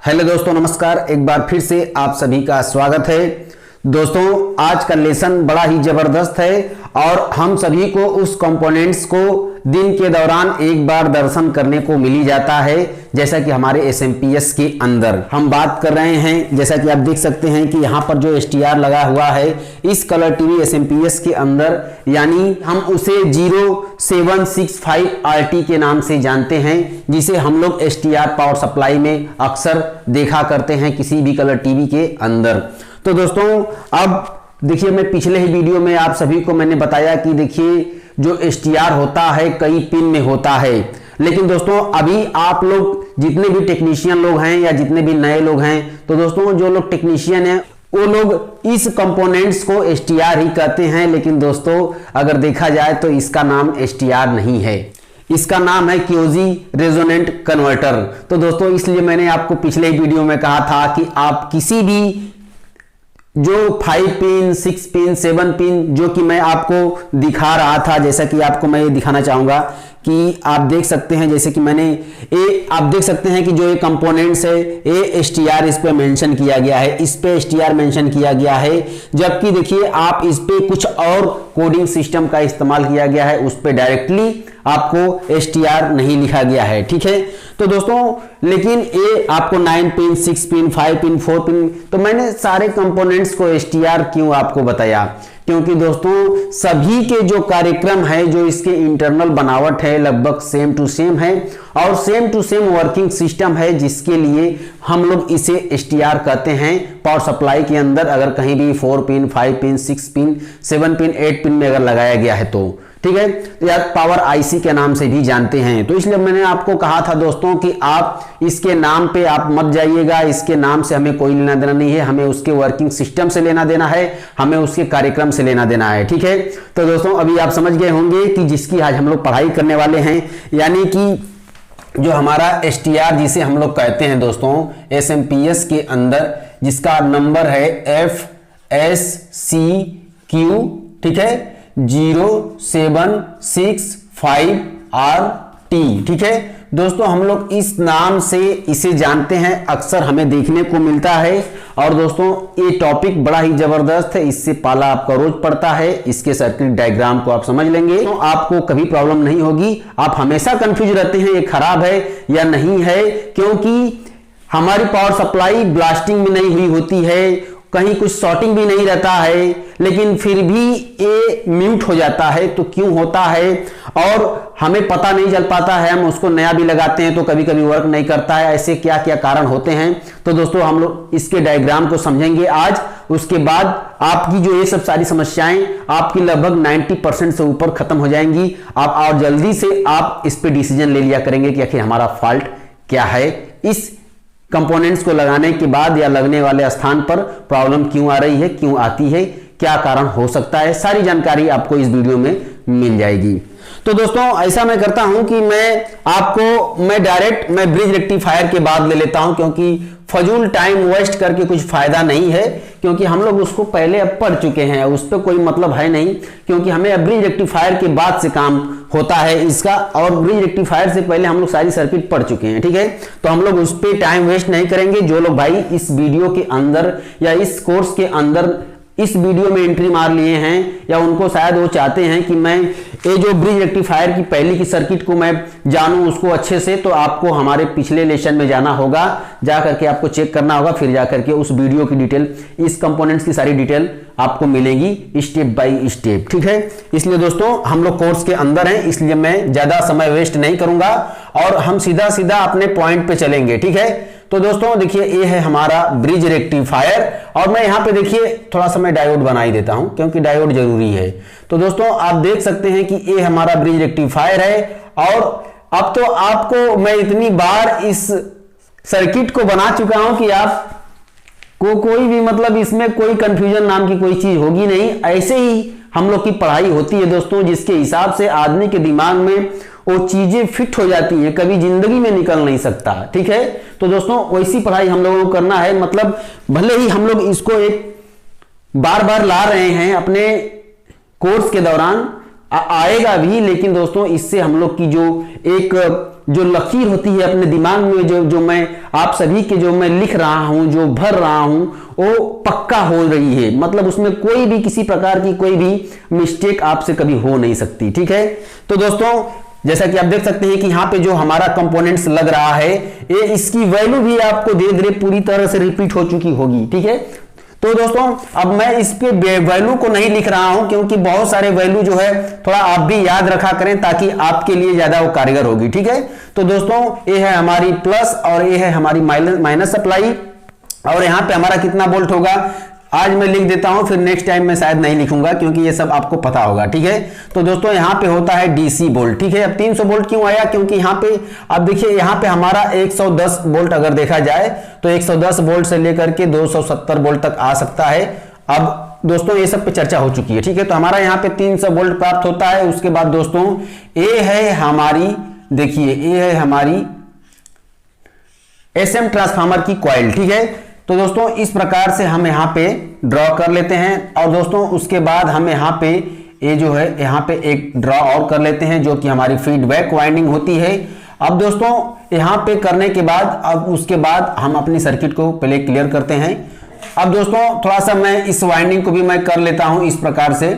Hello दोस्तों, नमस्कार। एक बार फिर से आप सभी का स्वागत है। दोस्तों, आज का लेसन बड़ा ही जबरदस्त है और हम सभी को उस कंपोनेंट्स को दिन के दौरान एक बार दर्शन करने को मिल ही जाता है। जैसा कि हमारे एसएमपीएस के अंदर हम बात कर रहे हैं, जैसा कि आप देख सकते हैं कि यहाँ पर जो एसटीआर लगा हुआ है इस कलर टीवी एसएमपीएस के अंदर, यानी हम उसे 0765 RT के नाम से जानते हैं, जिसे हम लोग एसटीआर पावर सप्लाई में अक्सर देखा करते हैं किसी भी कलर टीवी के अंदर। तो दोस्तों, अब देखिए, मैं पिछले ही वीडियो में आप सभी को मैंने बताया कि देखिए जो एसटीआर होता है कई पिन में होता है, लेकिन दोस्तों अभी आप लोग जितने भी टेक्नीशियन लोग हैं या जितने भी नए लोग हैं, तो दोस्तों जो लोग टेक्नीशियन हैं वो लोग इस कंपोनेंट्स को एसटीआर ही कहते हैं। लेकिन दोस्तों अगर देखा जाए तो इसका नाम एसटीआर नहीं है, इसका नाम है क्यूजी रेजोनेंट कन्वर्टर। तो दोस्तों इसलिए मैंने आपको पिछले वीडियो में कहा था कि आप किसी भी जो 5 पिन 6 पिन 7 पिन जो कि मैं आपको दिखा रहा था, जैसा कि आपको मैं ये दिखाना चाहूंगा कि आप देख सकते हैं, जैसे कि मैंने आप देख सकते हैं कि जो ये कंपोनेंट्स है ये एसटीआर इस पे मेंशन किया गया है, इस पे एसटीआर मेंशन किया गया है। जबकि देखिए आप इस पे कुछ और कोडिंग सिस्टम का इस्तेमाल किया गया है, उस पे डायरेक्टली आपको एसटीआर नहीं लिखा गया है। ठीक है, तो दोस्तों लेकिन ये आपको 9 पिन 6 पिन 5 पिन 4 पिन, तो मैंने सारे कंपोनेंट्स को एसटीआर क्यों आपको बताया, क्योंकि दोस्तों सभी के जो कार्यक्रम है, जो इसके इंटरनल बनावट है लगभग सेम टू सेम है और same to same working system है, जिसके लिए हम लोग इसे एसटीआर कहते हैं। पावर सप्लाई के अंदर अगर कहीं भी 4 pin 5 pin 6 pin 7 pin 8 pin में अगर लगाया गया है तो ठीक है, या पावर आईसी के नाम से भी जानते हैं। तो इसलिए मैंने आपको कहा था दोस्तों कि आप इसके नाम पे आप मत जाइएगा, इसके नाम से हमें कोई लेना देना नहीं है, हमें उसके वर्किंग सिस्टम से लेना देना है, हमें उसके कार्यक्रम से लेना देना है। ठीक है, तो दोस्तों अभी आप समझ गए होंगे कि जिसकी आज हम लोग पढ़ाई करने वाले हैं, यानी कि जो हमारा एसटीआर जिसे हम लोग कहते हैं दोस्तों एसएमपीएस के अंदर, जिसका नंबर है FSCQ, ठीक है, 0765RT। ठीक है दोस्तों, हम लोग इस नाम से इसे जानते हैं, अक्सर हमें देखने को मिलता है। और दोस्तों ये टॉपिक बड़ा ही जबरदस्त है, इससे पाला आपका रोज पड़ता है, इसके सर्किट डायग्राम को आप समझ लेंगे तो आपको कभी प्रॉब्लम नहीं होगी। आप हमेशा कंफ्यूज रहते हैं ये खराब है या नहीं है, क्योंकि हमारी पावर सप्लाई ब्लास्टिंग भी नहीं हुई होती है, कहीं कुछ शॉर्टिंग भी नहीं रहता है, लेकिन फिर भी ये म्यूट हो जाता है। तो क्यों होता है और हमें पता नहीं चल पाता है, हम उसको नया भी लगाते हैं तो कभी कभी वर्क नहीं करता है, ऐसे क्या क्या कारण होते हैं। तो दोस्तों हम लोग इसके डायग्राम को समझेंगे आज, उसके बाद आपकी जो ये सब सारी समस्याएं आपकी लगभग 90% से ऊपर खत्म हो जाएंगी। आप और जल्दी से आप इस पे डिसीजन ले लिया करेंगे कि आखिर हमारा फॉल्ट क्या है, इस कंपोनेंट्स को लगाने के बाद या लगने वाले स्थान पर प्रॉब्लम क्यों आ रही है, क्यों आती है, क्या कारण हो सकता है, सारी जानकारी आपको इस वीडियो में मिल जाएगी। तो दोस्तों ऐसा मैं करता हूं कि मैं डायरेक्ट ब्रिज रेक्टिफायर के बाद ले लेता हूं, क्योंकि फजूल टाइम वेस्ट करके कुछ फायदा नहीं है, क्योंकि हम लोग उसको पहले अब पढ़ चुके हैं, उस पर कोई मतलब है नहीं, क्योंकि हमें ब्रिज रेक्टिफायर के बाद से काम होता है इसका, और ब्रिज रेक्टिफायर से पहले हम लोग सारी सर्किट पढ़ चुके हैं। ठीक है, तो हम लोग उस पर टाइम वेस्ट नहीं करेंगे। जो लोग भाई इस वीडियो के अंदर या इस कोर्स के अंदर इस वीडियो में एंट्री मार लिए हैं, या उनको शायद वो चाहते हैं कि मैं ये जो ब्रिज रेक्टिफायर की पहले की सर्किट को मैं जानूं उसको अच्छे से, तो आपको हमारे पिछले लेसन में जाना होगा, जा करके आपको चेक करना होगा, फिर जा करके उस वीडियो की डिटेल, इस कंपोनेंट्स की सारी डिटेल आपको मिलेगी स्टेप बाय स्टेप। ठीक है, इसलिए दोस्तों हम लोग कोर्स के अंदर हैं, इसलिए मैं ज्यादा समय वेस्ट नहीं करूंगा और हम सीधा सीधा अपने पॉइंट पे चलेंगे। ठीक है, तो दोस्तों देखिए ये है हमारा ब्रिज रेक्टिफायर, और मैं यहां पे देखिए थोड़ा सा मैं डायोड बना ही देता हूं, क्योंकि डायोड जरूरी है। तो दोस्तों आप देख सकते हैं कि ये हमारा ब्रिज रेक्टिफायर है, और अब तो आपको मैं इतनी बार इस सर्किट को बना चुका हूं कि आप को कोई भी मतलब इसमें कोई कंफ्यूजन नाम की कोई चीज होगी नहीं। ऐसे ही हम लोग की पढ़ाई होती है दोस्तों, जिसके हिसाब से आदमी के दिमाग में वो चीजें फिट हो जाती हैं, कभी जिंदगी में निकल नहीं सकता। ठीक है, तो दोस्तों वैसी पढ़ाई हम लोगों को करना है, मतलब भले ही हम लोग इसको एक बार बार ला रहे हैं अपने कोर्स के दौरान, आएगा भी, लेकिन दोस्तों इससे हम लोग की जो लकीर होती है अपने दिमाग में, जो मैं आप सभी के जो मैं लिख रहा हूं, जो भर रहा हूं, वो पक्का हो रही है। मतलब उसमें कोई भी किसी प्रकार की कोई भी मिस्टेक आपसे कभी हो नहीं सकती। ठीक है, तो दोस्तों जैसा कि आप देख सकते हैं कि यहाँ पे जो हमारा कंपोनेंट्स लग रहा है, ये इसकी वैल्यू भी आपको धीरे धीरे पूरी तरह से रिपीट हो चुकी होगी। ठीक है, तो दोस्तों अब मैं इस पे वैल्यू को नहीं लिख रहा हूं, क्योंकि बहुत सारे वैल्यू जो है थोड़ा आप भी याद रखा करें, ताकि आपके लिए ज्यादा वो कारगर होगी। ठीक है, तो दोस्तों ये है हमारी प्लस और ये है हमारी माइनस सप्लाई, और यहां पे हमारा कितना वोल्ट होगा आज मैं लिख देता हूं, फिर नेक्स्ट टाइम मैं शायद नहीं लिखूंगा, क्योंकि ये सब आपको पता होगा। ठीक है, तो दोस्तों यहां पे होता है डीसी वोल्ट। ठीक है, अब 300 वोल्ट क्यों आया, क्योंकि यहां पे अब देखिए यहां पे हमारा 110 वोल्ट अगर देखा जाए तो 110 वोल्ट से लेकर के 270 वोल्ट तक आ सकता है। अब दोस्तों ये सब पे चर्चा हो चुकी है। ठीक है, तो हमारा यहां पे 300 वोल्ट प्राप्त होता है। उसके बाद दोस्तों ये है हमारी, देखिए ये है हमारी एसएम ट्रांसफार्मर की कॉइल। ठीक है, तो दोस्तों इस प्रकार से हम यहाँ पे ड्रॉ कर लेते हैं, और दोस्तों उसके बाद हम यहाँ पे ये जो है यहाँ पे एक ड्रॉ और कर लेते हैं, जो कि हमारी फीडबैक वाइंडिंग होती है। अब दोस्तों यहाँ पे करने के बाद अब उसके बाद हम अपनी सर्किट को पहले क्लियर करते हैं। अब दोस्तों थोड़ा सा मैं इस वाइंडिंग को भी मैं कर लेता हूँ इस प्रकार से,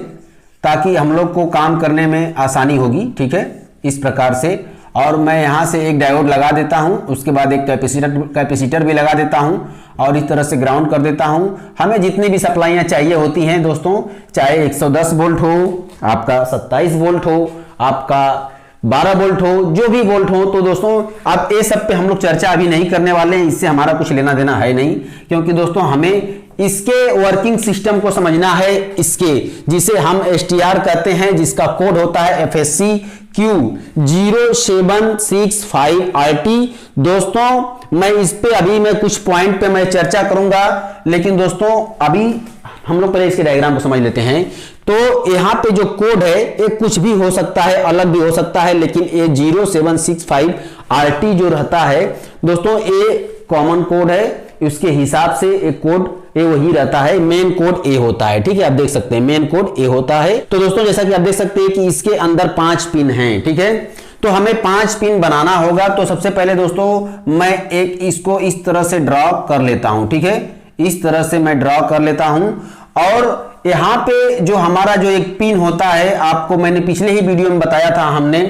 ताकि हम लोग को काम करने में आसानी होगी। ठीक है, इस प्रकार से, और मैं यहां से एक डायोड लगा देता हूं, उसके बाद एक कैपेसिटर भी लगा देता हूं, और इस तरह से ग्राउंड कर देता हूं। हमें जितनी भी सप्लाइयां चाहिए होती हैं दोस्तों, चाहे 110 वोल्ट हो, आपका 27 वोल्ट हो, आपका 12 वोल्ट हो, जो भी वोल्ट हो, तो दोस्तों अब ये सब पे हम लोग चर्चा अभी नहीं करने वाले हैं, इससे हमारा कुछ लेना देना है नहीं, क्योंकि दोस्तों हमें इसके वर्किंग सिस्टम को समझना है, इसके जिसे हम STR कहते हैं, जिसका कोड होता है FSC Q0765RT। दोस्तों मैं इस पे अभी मैं कुछ पॉइंट पे मैं चर्चा करूंगा, लेकिन दोस्तों अभी हम लोग पहले इसके डायग्राम को समझ लेते हैं। तो यहाँ पे जो कोड है ये कुछ भी हो सकता है, अलग भी हो सकता है, लेकिन ये 0765RT जो रहता है दोस्तों, ये कॉमन कोड है, उसके हिसाब से एक कोड ए वही रहता है, मेन कोड ए होता है। ठीक है, आप देख सकते हैं मेन कोड ए होता है। तो दोस्तों जैसा कि आप देख सकते हैं कि इसके अंदर 5 पिन हैं। ठीक है, तो हमें 5 पिन बनाना होगा। तो सबसे पहले दोस्तों मैं एक इसको इस तरह से ड्रॉ कर लेता हूं। ठीक है, इस तरह से मैं ड्रॉ कर लेता हूं, और यहां पे जो हमारा जो एक पिन होता है, आपको मैंने पिछले ही वीडियो में बताया था हमने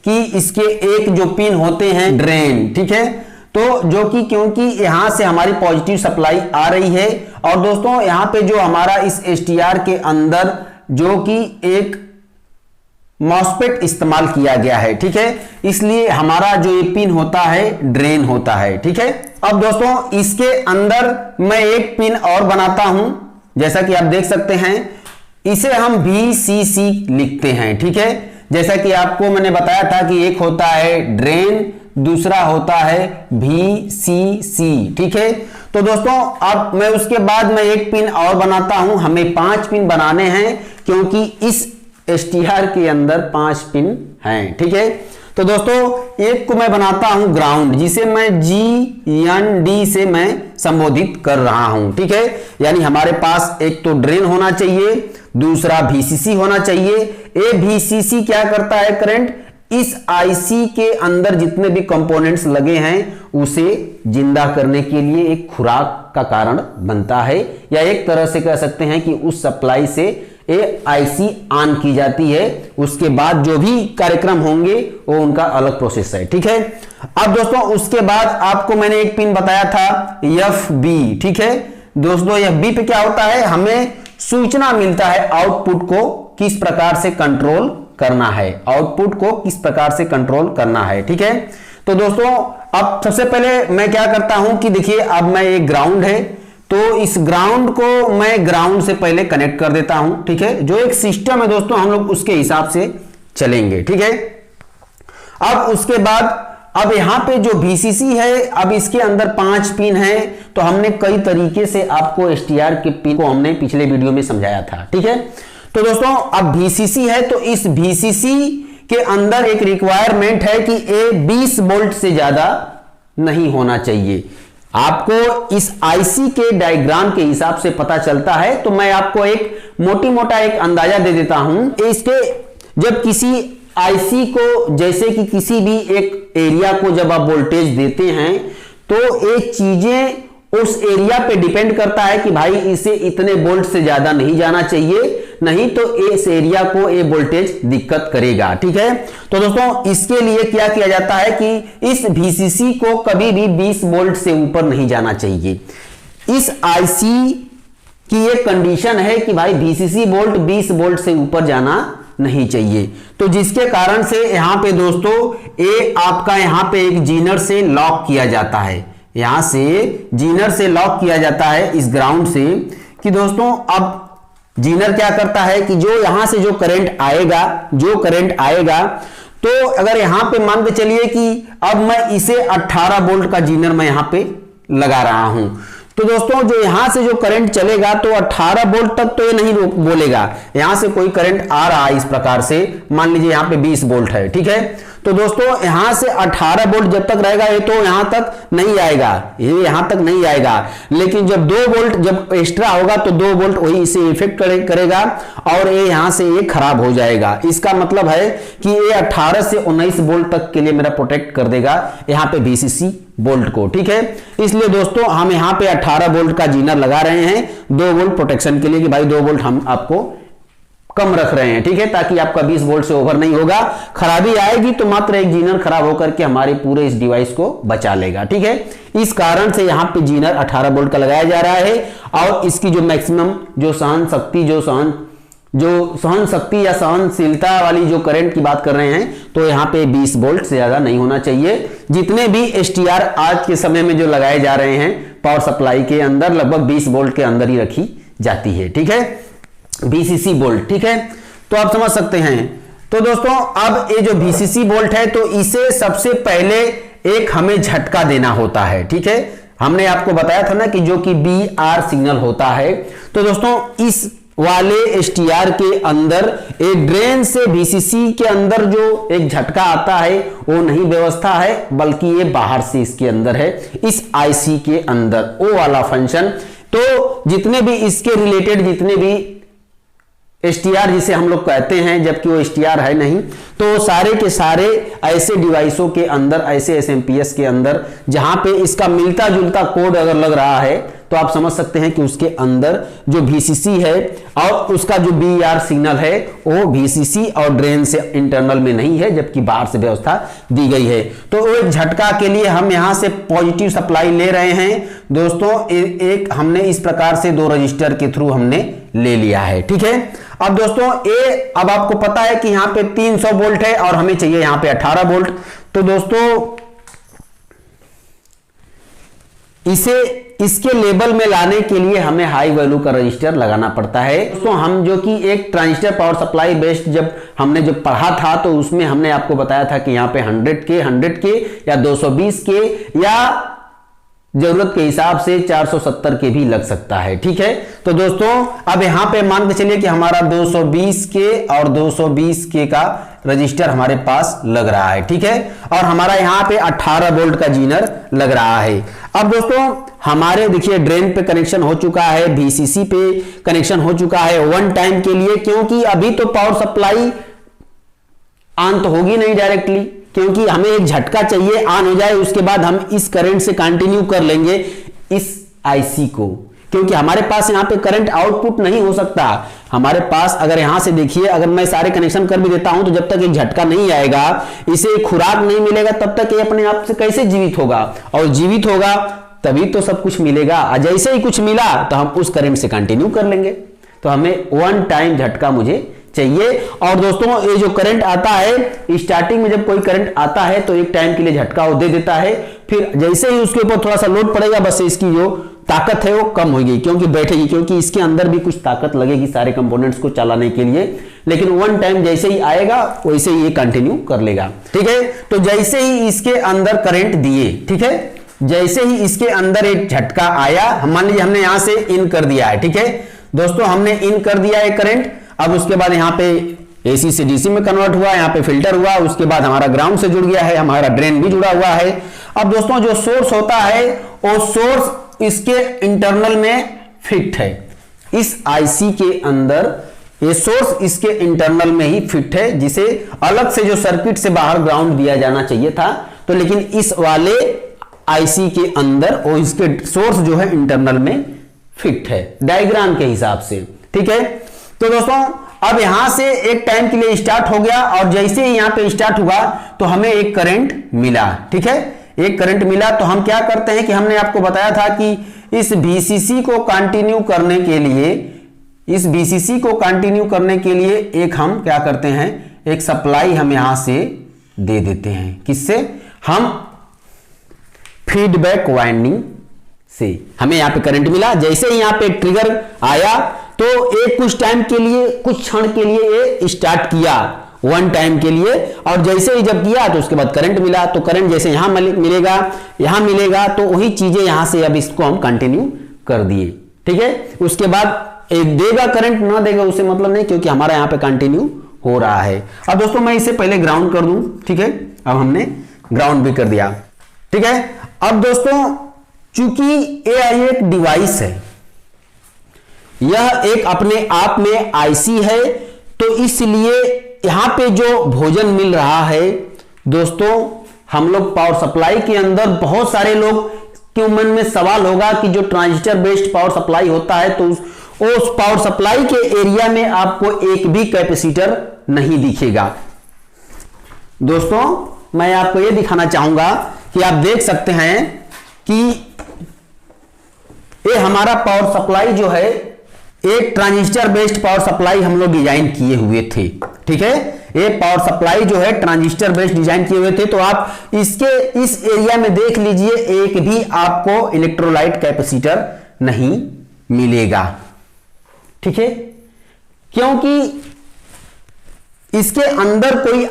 कि इसके एक जो पिन होते हैं ड्रेन। ठीक है, तो जो कि क्योंकि यहां से हमारी पॉजिटिव सप्लाई आ रही है, और दोस्तों यहां पे जो हमारा इस STR के अंदर जो कि एक मॉसफेट इस्तेमाल किया गया है। ठीक है, इसलिए हमारा जो ये पिन होता है ड्रेन होता है। ठीक है, अब दोस्तों इसके अंदर मैं एक पिन और बनाता हूं, जैसा कि आप देख सकते हैं, इसे हम VCC लिखते हैं। ठीक है, जैसा कि आपको मैंने बताया था कि एक होता है ड्रेन, दूसरा होता है VCC। ठीक है, तो दोस्तों अब मैं उसके बाद मैं एक पिन और बनाता हूं, हमें 5 पिन बनाने हैं, क्योंकि इस STR के अंदर 5 पिन हैं। ठीक है, तो दोस्तों एक को मैं बनाता हूं ग्राउंड, जिसे मैं GND से मैं संबोधित कर रहा हूं। ठीक है, यानी हमारे पास एक तो ड्रेन होना चाहिए, दूसरा VCC होना चाहिए। ये VCC क्या करता है, करंट इस IC के अंदर जितने भी कंपोनेंट्स लगे हैं उसे जिंदा करने के लिए एक खुराक का कारण बनता है, या एक तरह से कह सकते हैं कि उस सप्लाई से ये IC ऑन की जाती है। उसके बाद जो भी कार्यक्रम होंगे वो उनका अलग प्रोसेस है। ठीक है, अब दोस्तों उसके बाद आपको मैंने एक पिन बताया था FB। ठीक है दोस्तों, FB पे क्या होता है, हमें सूचना मिलता है आउटपुट को किस प्रकार से कंट्रोल करना है, आउटपुट को किस प्रकार से कंट्रोल करना है। ठीक है, तो दोस्तों अब सबसे पहले मैं क्या करता हूं कि देखिए अब मैं एक ग्राउंड है, तो इस ग्राउंड को मैं ग्राउंड से पहले कनेक्ट कर देता हूं। ठीक है, जो एक सिस्टम है दोस्तों, हम लोग उसके हिसाब से चलेंगे। ठीक है, अब उसके बाद अब यहां पे जो VCC है, अब इसके अंदर 5 पिन है, तो हमने कई तरीके से आपको STR के पिन को हमने पिछले वीडियो में समझाया था। ठीक है, तो दोस्तों अब VCC है, तो इस VCC के अंदर एक रिक्वायरमेंट है कि ये 20 वोल्ट से ज्यादा नहीं होना चाहिए। आपको इस IC के डायग्राम के हिसाब से पता चलता है, तो मैं आपको एक मोटा एक अंदाजा दे देता हूं। इसके जब किसी आईसी को, जैसे कि किसी भी एक एरिया को जब आप वोल्टेज देते हैं तो ये चीजें उस एरिया पे डिपेंड करता है कि भाई इसे इतने वोल्ट से ज्यादा नहीं जाना चाहिए, नहीं तो इस एरिया को ये वोल्टेज दिक्कत करेगा। ठीक है, तो दोस्तों इसके लिए क्या किया जाता है कि इस VCC को कभी भी 20 वोल्ट से ऊपर नहीं जाना चाहिए। इस आईसी की एक कंडीशन है कि भाई VCC वोल्ट 20 वोल्ट से ऊपर जाना नहीं चाहिए। तो जिसके कारण से यहां पे दोस्तों ये आपका यहां पे एक जीनर से लॉक किया जाता है, यहां से जीनर से लॉक किया जाता है इस ग्राउंड से, कि दोस्तों अब जीनर क्या करता है कि जो यहां से जो करंट आएगा, तो अगर यहां पे मान के चलिए कि अब मैं इसे 18 वोल्ट का जीनर मैं यहां पे लगा रहा हूं, तो दोस्तों जो यहां से जो करंट चलेगा तो 18 वोल्ट तक तो ये नहीं बोलेगा। यहां से कोई करंट आ रहा है इस प्रकार से, मान लीजिए यहां पे 20 वोल्ट है। ठीक है, तो दोस्तों यहां से 18 वोल्ट जब तक रहेगा ये तो यहां तक नहीं आएगा, ये यहां तक नहीं आएगा। लेकिन जब 2 वोल्ट जब एक्स्ट्रा होगा तो 2 वोल्ट वही इसे इफेक्ट करेगा और ये यहां से ये खराब हो जाएगा। इसका मतलब है कि ये 18 से 19 वोल्ट तक के लिए मेरा प्रोटेक्ट कर देगा यहां पे VCC वोल्ट को। ठीक है, इसलिए दोस्तों हम यहां पे 18 वोल्ट का जीनर लगा रहे हैं 2 वोल्ट प्रोटेक्शन के लिए, कि भाई 2 वोल्ट हम आपको कम रख रहे हैं। ठीक है, ताकि आपका 20 वोल्ट से ओवर नहीं होगा। खराबी आएगी तो मात्र एक जीनर खराब होकर के हमारे पूरे इस डिवाइस को बचा लेगा। ठीक है, इस कारण से यहां पे जीनर 18 वोल्ट का लगाया जा रहा है और इसकी जो मैक्सिमम जो सहन शक्ति या सहनशीलता वाली जो करंट की बात कर रहे हैं, तो यहां पे 20 वोल्ट से ज्यादा नहीं होना चाहिए। जितने भी STR आज के समय में जो लगाए जा रहे हैं पावर सप्लाई के अंदर, लगभग 20 वोल्ट के अंदर ही रखी जाती है। ठीक है, VCC वोल्ट। ठीक है, तो आप समझ सकते हैं। तो दोस्तों अब ये जो VCC वोल्ट है तो इसे सबसे पहले एक हमें झटका देना होता है। ठीक है, हमने आपको बताया था ना कि जो कि BR सिग्नल होता है। तो दोस्तों इस वाले STR के अंदर एक ड्रेन से VCC के अंदर जो एक झटका आता है वो नहीं व्यवस्था है, बल्कि ये बाहर से इसके अंदर है, इस IC के अंदर वो वाला फंक्शन। तो जितने भी इसके रिलेटेड जितने भी STR जिसे हम लोग कहते हैं, जबकि वो STR है नहीं, तो सारे के सारे ऐसे डिवाइसों के अंदर, ऐसे SMPS के अंदर जहां पे इसका मिलता जुलता कोड अगर लग रहा है तो आप समझ सकते हैं कि उसके अंदर जो VCC है और उसका जो BR सिग्नल है वो VCC और ड्रेन से इंटरनल में नहीं है, जबकि बाहर से व्यवस्था दी गई है। तो एक झटका के लिए हम यहां से पॉजिटिव सप्लाई ले रहे हैं दोस्तों। एक हमने इस प्रकार से 2 रजिस्टर के थ्रू हमने ले लिया है। ठीक है, अब दोस्तों अब आपको पता है कि यहां पे 300 वोल्ट है और हमें चाहिए यहां पे 18 वोल्ट। तो दोस्तों इसके लेवल में लाने के लिए हमें हाई वैल्यू का रजिस्टर लगाना पड़ता है। दोस्तों हम जो कि एक ट्रांजिस्टर पावर सप्लाई बेस्ड जब हमने जो पढ़ा था तो उसमें हमने आपको बताया था कि यहां पे 100 के या 220 के या जरूरत के हिसाब से 470 के भी लग सकता है। ठीक है, तो दोस्तों अब यहां पे मान के चलिए कि हमारा 220 के और 220 के का रजिस्टर हमारे पास लग रहा है। ठीक है, और हमारा यहां पे 18 वोल्ट का जीनर लग रहा है। अब दोस्तों हमारे देखिए ड्रेन पे कनेक्शन हो चुका है, VCC पे कनेक्शन हो चुका है 1 टाइम के लिए, क्योंकि अभी तो पावर सप्लाई ऑन तो होगी नहीं डायरेक्टली, क्योंकि हमें एक झटका चाहिए ऑन हो जाए, उसके बाद हम इस करंट से कंटिन्यू कर लेंगे इस IC को, क्योंकि हमारे पास यहां पे करंट आउटपुट नहीं हो सकता। हमारे पास अगर यहां से देखिए, अगर मैं सारे कनेक्शन कर भी देता हूं तो जब तक एक झटका नहीं आएगा, इसे खुराक नहीं मिलेगा, तब तक ये अपने आप से कैसे जीवित होगा, और जीवित होगा तभी तो सब कुछ मिलेगा। जैसे ही कुछ मिला तो हम उस करंट से कंटिन्यू कर लेंगे। तो हमें 1 टाइम झटका मुझे चाहिए। और दोस्तों ये जो करंट आता है, स्टार्टिंग में जब कोई करंट आता है तो एक टाइम के लिए झटका वो दे देता है, फिर जैसे ही उसके ऊपर थोड़ा सा लोड पड़ेगा बस इसकी जो ताकत है वो कम होगी, क्योंकि बैठेगी, क्योंकि इसके अंदर भी कुछ ताकत लगेगी सारे कंपोनेंट्स को चलाने के लिए। लेकिन 1 टाइम जैसे ही आएगा वैसे ही ये कंटिन्यू कर लेगा। ठीक है, तो जैसे ही इसके अंदर करंट दिए, ठीक है, जैसे ही इसके अंदर एक झटका आया, मान लीजिए हमने यहां से इन कर दिया है। ठीक है दोस्तों, हमने इन कर दिया है करंट। अब उसके बाद यहां पे AC से DC में कन्वर्ट हुआ, यहां पे फिल्टर हुआ, उसके बाद हमारा ग्राउंड से जुड़ गया है, हमारा ड्रेन भी जुड़ा हुआ है। अब दोस्तों जो सोर्स होता है वो सोर्स इसके इंटरनल में फिट है, इस IC के अंदर ये सोर्स इसके इंटरनल में ही फिट है, जिसे अलग से जो सर्किट से बाहर ग्राउंड दिया जाना चाहिए था, तो लेकिन इस वाले आईसी के अंदर और इसके सोर्स जो है इंटरनल में फिट है डायग्राम के हिसाब से। ठीक है, तो दोस्तों अब यहां से एक टाइम के लिए स्टार्ट हो गया और जैसे ही यहां पे स्टार्ट हुआ तो हमें एक करंट मिला। ठीक है, एक करंट मिला तो हम क्या करते हैं कि हमने आपको बताया था कि इस VCC को कंटिन्यू करने के लिए, इस VCC को कंटिन्यू करने के लिए एक हम क्या करते हैं, एक सप्लाई हम यहां से दे देते हैं। किससे? हम फीडबैक वाइंडिंग से हमें यहां पे करंट मिला। जैसे ही यहां पे ट्रिगर आया तो एक कुछ टाइम के लिए, कुछ क्षण के लिए ये स्टार्ट किया, वन टाइम के लिए, और जैसे ही जब किया तो उसके बाद करंट मिला। तो करंट जैसे यहां मिलेगा, यहां मिलेगा, तो वही चीजें यहां से अब इसको हम कंटिन्यू कर दिए। ठीक है, उसके बाद एक देगा करंट, ना देगा उससे मतलब नहीं, क्योंकि हमारा यहां पे कंटिन्यू हो रहा है। अब दोस्तों मैं इसे पहले ग्राउंड कर दूं। ठीक है, अब हमने ग्राउंड भी कर दिया। ठीक है, अब दोस्तों चूंकि ये एक डिवाइस है, यह एक अपने आप में आईसी है, तो इसलिए यहां पे जो भोजन मिल रहा है दोस्तों, हम लोग पावर सप्लाई के अंदर बहुत सारे लोग के मन में सवाल होगा कि जो ट्रांजिस्टर बेस्ड पावर सप्लाई होता है तो उस पावर सप्लाई के एरिया में आपको एक भी कैपेसिटर नहीं दिखेगा। दोस्तों मैं आपको यह दिखाना चाहूंगा कि आप देख सकते हैं कि ये हमारा पावर सप्लाई जो है, एक ट्रांजिस्टर बेस्ड पावर सप्लाई हम लोग डिजाइन किए हुए थे। ठीक है, ये पावर सप्लाई जो है ट्रांजिस्टर बेस्ड डिजाइन किए हुए थे। तो आप इसके इस एरिया में देख लीजिए, एक भी आपको इलेक्ट्रोलाइट कैपेसिटर नहीं मिलेगा। ठीक है, क्योंकि इसके अंदर कोई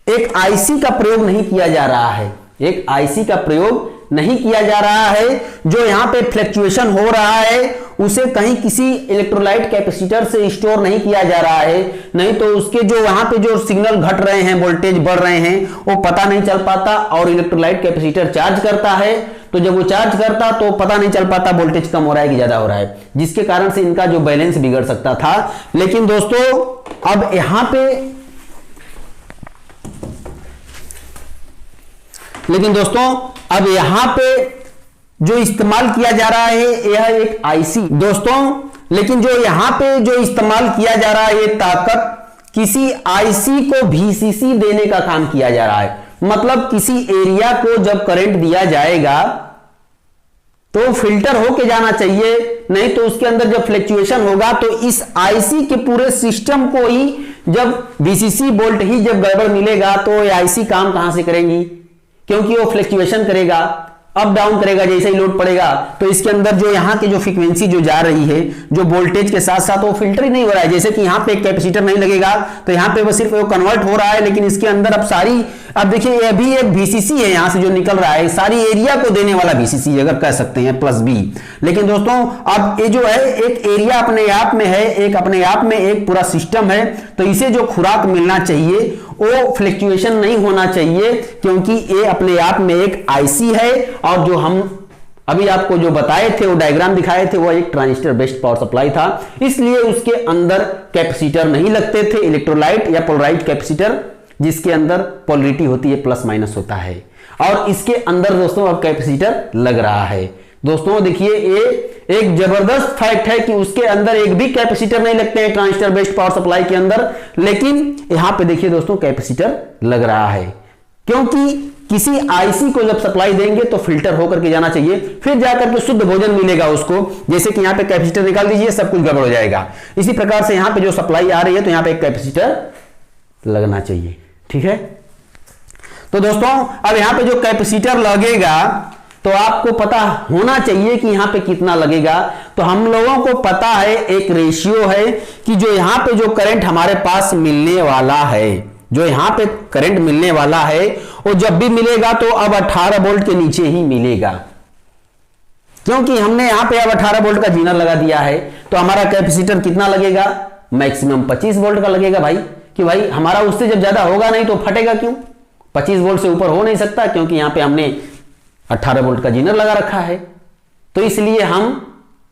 एक आईसी का प्रयोग नहीं किया जा रहा है, एक आईसी का प्रयोग नहीं किया जा रहा है। जो यहां पे फ्लक्चुएशन हो रहा है उसे कहीं किसी इलेक्ट्रोलाइट कैपेसिटर से स्टोर नहीं किया जा रहा है, नहीं तो उसके जो वहां पे जो सिग्नल घट रहे हैं, वोल्टेज बढ़ रहे हैं, वो पता नहीं चल पाता। और इलेक्ट्रोलाइट कैपेसिटर चार्ज करता है, तो जब वो चार्ज करता तो पता नहीं चल पाता वोल्टेज कम हो रहा है कि ज्यादा हो रहा है, जिसके कारण से इनका जो बैलेंस बिगड़ सकता था। लेकिन दोस्तों अब यहां पे अब यहां पे जो इस्तेमाल किया जा रहा है यह एक आईसी दोस्तों, लेकिन जो यहां पे जो इस्तेमाल किया जा रहा है ये ताकत किसी आईसी को VCC देने का काम किया जा रहा है। मतलब किसी एरिया को जब करंट दिया जाएगा तो फिल्टर होके जाना चाहिए, नहीं तो उसके अंदर जब फ्लक्चुएशन होगा तो इस आईसी के पूरे सिस्टम को ही जब VCC वोल्ट ही जब गड़बड़ मिलेगा तो ये आईसी काम कहां से करेंगी, क्योंकि वो फ्लक्चुएशन करेगा, अप डाउन करेगा जैसे ही लोड पड़ेगा। तो इसके अंदर जो यहाँ की जो फ्रीक्वेंसी जो जा रही है, जो वोल्टेज के साथ साथ वो फिल्टर ही नहीं हो रहा है। जैसे कि यहाँ पे एक कैपेसिटर नहीं लगेगा तो यहाँ पे बस सिर्फ वो कन्वर्ट हो रहा है, लेकिन इसके अंदर अब सारी, अब देखिए ये भी एक VCC है, यहाँ से जो निकल रहा है सारी एरिया को देने वाला VCC अगर कह सकते हैं +B। लेकिन दोस्तों अब ये जो है एक एरिया अपने आप में है, एक अपने आप में एक पूरा सिस्टम है, तो इसे जो खुराक मिलना चाहिए वो फ्लक्चुएशन नहीं होना चाहिए, क्योंकि ये अपने आप में एक आईसी है। और जो हम अभी आपको जो बताए थे, वो डायग्राम दिखाए थे, वो एक ट्रांजिस्टर बेस्ड पावर सप्लाई था, इसलिए उसके अंदर कैपेसिटर नहीं लगते थे, इलेक्ट्रोलाइट या पोलराइज्ड कैपेसिटर, जिसके अंदर पोलरिटी होती है प्लस माइनस होता है। और इसके अंदर दोस्तों अब कैपेसिटर लग रहा है। दोस्तों देखिए ये एक जबरदस्त फैक्ट है कि उसके अंदर एक भी कैपेसिटर नहीं लगते हैं ट्रांजिस्टर बेस्ड पावर सप्लाई के अंदर, लेकिन यहां पे देखिए दोस्तों कैपेसिटर लग रहा है, क्योंकि किसी आईसी को जब सप्लाई देंगे तो फिल्टर होकर के जाना चाहिए, फिर जाकर के शुद्ध भोजन मिलेगा उसको। जैसे कि यहां पे कैपेसिटर निकाल दीजिए, सब कुछ गड़बड़ हो जाएगा। इसी प्रकार से यहां पे जो सप्लाई आ रही है तो यहां पे एक कैपेसिटर लगना चाहिए। ठीक है, तो दोस्तों अब यहां पे जो कैपेसिटर लगेगा तो आपको पता होना चाहिए कि यहां पे कितना लगेगा। तो हम लोगों को पता है, एक रेशियो है कि जो यहां पे जो करंट हमारे पास मिलने वाला है, जो यहां पे करंट मिलने वाला है वो जब भी मिलेगा तो अब 18 वोल्ट के नीचे ही मिलेगा, क्योंकि हमने यहां पे अब 18 वोल्ट का जीनर लगा दिया है। तो हमारा कैपेसिटर कितना लगेगा, मैक्सिमम 25 वोल्ट का लगेगा भाई, कि भाई हमारा उससे जब ज्यादा होगा नहीं तो फटेगा क्यों, 25 वोल्ट से ऊपर हो नहीं सकता, क्योंकि यहां पे हमने 18 वोल्ट का जीनर लगा रखा है। तो इसलिए हम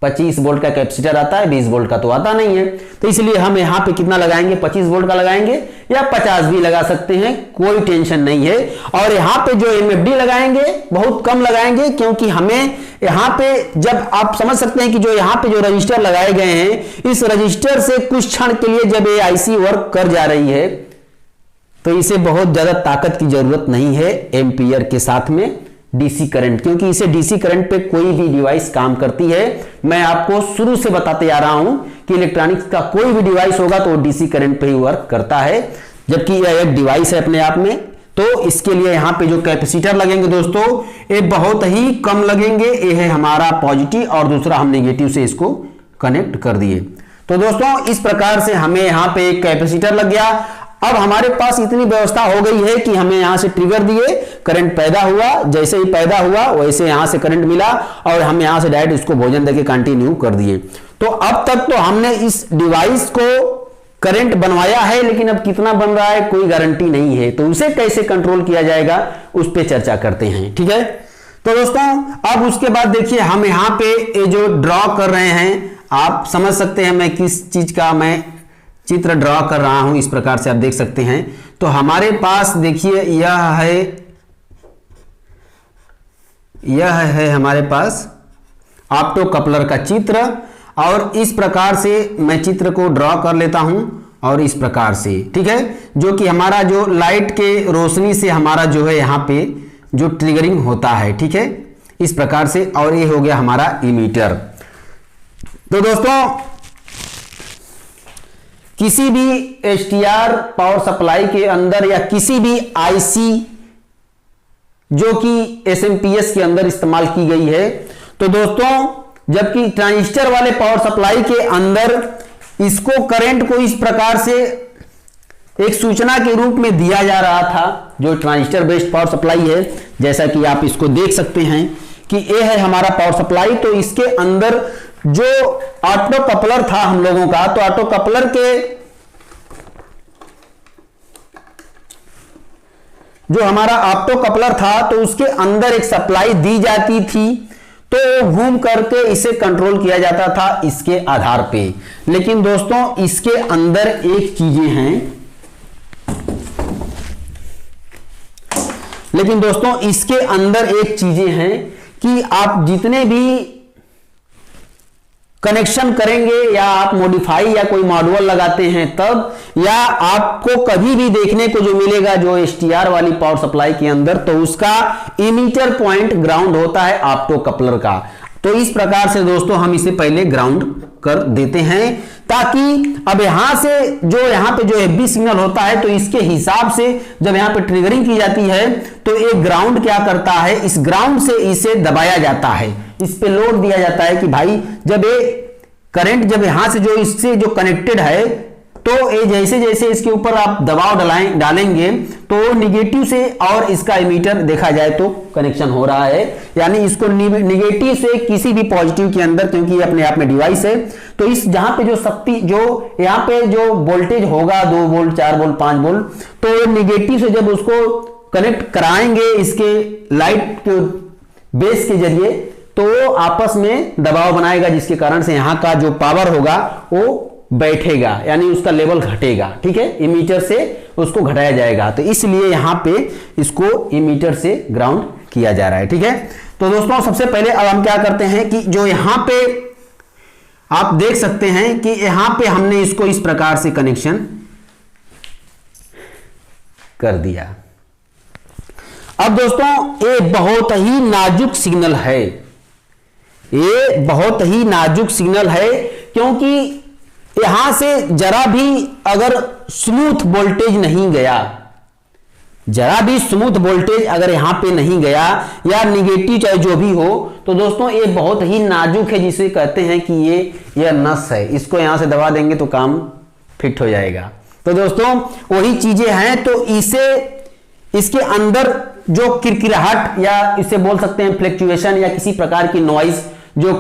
25 वोल्ट का कैपेसिटर आता है, 20 वोल्ट का तो आता नहीं है। तो इसलिए हम यहाँ पे कितना लगाएंगे, 25 वोल्ट का लगाएंगे या 50 भी लगा सकते हैं, कोई टेंशन नहीं है। और यहाँ पे जो MFD लगाएंगे बहुत कम लगाएंगे, क्योंकि हमें यहाँ पे जब आप समझ सकते हैं कि जो यहाँ पे जो रजिस्टर लगाए गए हैं, इस रजिस्टर से कुछ क्षण के लिए जब ये IC वर्क कर जा रही है तो इसे बहुत ज्यादा ताकत की जरूरत नहीं है एम्पियर के साथ में DC करंट, क्योंकि इसे DC करंट पे कोई भी डिवाइस काम करती है। मैं आपको शुरू से बताते आ रहा हूं कि इलेक्ट्रॉनिक्स का कोई भी डिवाइस होगा तो DC करंट पे ही वर्क करता है, जबकि यह एक डिवाइस है अपने आप में। तो इसके लिए यहां पे जो कैपेसिटर लगेंगे दोस्तों, ये बहुत ही कम लगेंगे। ये है हमारा पॉजिटिव और दूसरा हम नेगेटिव से इसको कनेक्ट कर दिए। तो दोस्तों इस प्रकार से हमें यहां पे एक कैपेसिटर लग गया। अब हमारे पास इतनी व्यवस्था हो गई है कि हमें यहां से ट्रिगर दिए, करंट पैदा हुआ, जैसे ही पैदा हुआ वैसे यहां से करंट मिला और हम यहां से डायरेक्ट इसको भोजन देके कंटिन्यू कर दिए। तो अब तक तो हमने इस डिवाइस को करंट बनवाया है, लेकिन अब कितना बन रहा है कोई गारंटी नहीं है। तो उसे कैसे कंट्रोल किया जाएगा उस पर चर्चा करते हैं, ठीक है। तो दोस्तों अब उसके बाद देखिए हम यहां पे जो ड्रॉ कर रहे हैं, आप समझ सकते हैं मैं किस चीज का मैं चित्र ड्रॉ कर रहा हूं। इस प्रकार से आप देख सकते हैं। तो हमारे पास देखिए यह है हमारे पास ऑप्टो कपलर का चित्र, और इस प्रकार से मैं चित्र को ड्रॉ कर लेता हूं और इस प्रकार से, ठीक है, जो कि हमारा जो लाइट के रोशनी से हमारा जो है यहां पे जो ट्रिगरिंग होता है, ठीक है, इस प्रकार से। और ये हो गया हमारा इमीटर। तो दोस्तों किसी भी STR पावर सप्लाई के अंदर या किसी भी IC जो कि SMPS के अंदर इस्तेमाल की गई है, तो दोस्तों जबकि ट्रांजिस्टर वाले पावर सप्लाई के अंदर इसको करंट को इस प्रकार से एक सूचना के रूप में दिया जा रहा था, जो ट्रांजिस्टर बेस्ड पावर सप्लाई है, जैसा कि आप इसको देख सकते हैं कि ये है हमारा पावर सप्लाई। तो इसके अंदर जो ऑटो कपलर था हम लोगों का, तो ऑटो कपलर के जो हमारा ऑप्टो कपलर था तो उसके अंदर एक सप्लाई दी जाती थी, तो घूम करके इसे कंट्रोल किया जाता था इसके आधार पे। लेकिन दोस्तों इसके अंदर एक चीजें हैं, लेकिन दोस्तों इसके अंदर एक चीजें हैं कि आप जितने भी कनेक्शन करेंगे या आप मॉडिफाई या कोई मॉड्यूल लगाते हैं तब, या आपको कभी भी देखने को जो मिलेगा जो STR वाली पावर सप्लाई के अंदर, तो उसका इमीटर पॉइंट ग्राउंड होता है ऑप्टो कपलर का। तो इस प्रकार से दोस्तों हम इसे पहले ग्राउंड कर देते हैं, ताकि अब यहां से जो यहां पे जो FB सिग्नल होता है, तो इसके हिसाब से जब यहां पे ट्रिगरिंग की जाती है तो एक ग्राउंड क्या करता है, इस ग्राउंड से इसे दबाया जाता है, इस पे लोड दिया जाता है कि भाई जब ये करंट जब यहां से जो इससे जो कनेक्टेड है, तो ये जैसे जैसे इसके ऊपर आप दबाव डालेंगे तो निगेटिव से और इसका इमीटर देखा जाए तो कनेक्शन हो रहा है, यानी इसको निगेटिव से किसी भी पॉजिटिव के अंदर, क्योंकि ये अपने आप में डिवाइस है, तो इस जहां पे जो शक्ति जो यहां पे जो वोल्टेज होगा 2 वोल्ट 4 वोल्ट 5 वोल्ट, तो निगेटिव से जब उसको कनेक्ट कराएंगे इसके लाइट के बेस के जरिए, तो आपस में दबाव बनाएगा, जिसके कारण से यहां का जो पावर होगा वो बैठेगा, यानी उसका लेवल घटेगा, ठीक है, इमीटर से उसको घटाया जाएगा। तो इसलिए यहां पे इसको इमीटर से ग्राउंड किया जा रहा है, ठीक है। तो दोस्तों सबसे पहले अब हम क्या करते हैं कि जो यहां पे आप देख सकते हैं कि यहां पे हमने इसको इस प्रकार से कनेक्शन कर दिया। अब दोस्तों ये बहुत ही नाजुक सिग्नल है, ये बहुत ही नाजुक सिग्नल है, क्योंकि यहां से जरा भी अगर स्मूथ वोल्टेज नहीं गया, जरा भी स्मूथ वोल्टेज अगर यहां पे नहीं गया या निगेटिव चाहे जो भी हो, तो दोस्तों ये बहुत ही नाजुक है, जिसे कहते हैं कि ये नस है, इसको यहां से दबा देंगे तो काम फिट हो जाएगा। तो दोस्तों वही चीजें हैं। तो इसे इसके अंदर जो किरकिराहट या इसे बोल सकते हैं फ्लक्चुएशन या किसी प्रकार की नॉइज जो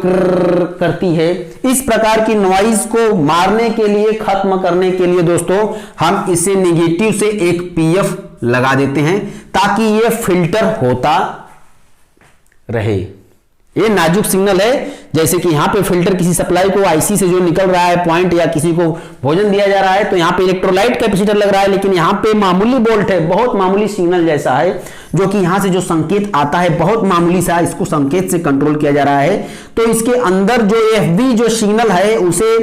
करती है, इस प्रकार की नॉइज को मारने के लिए, खत्म करने के लिए दोस्तों हम इसे निगेटिव से एक PF लगा देते हैं, ताकि ये फिल्टर होता रहे, ये नाजुक सिग्नल है, जैसे कि यहाँ पे फिल्टर किसी सप्लाई को आईसी से जो निकल रहा है पॉइंट, या किसी को भोजन दिया जा रहा है तो यहाँ पे इलेक्ट्रोलाइट कैपेसिटर लग रहा है, लेकिन यहाँ पे मामूली बोल्ट है, बहुत मामूली सिग्नल जैसा है, जो कि यहाँ से जो संकेत आता है बहुत मामूली सा, इसको संकेत से कंट्रोल किया जा रहा है। तो इसके अंदर जो एफबी जो सिग्नल है उसे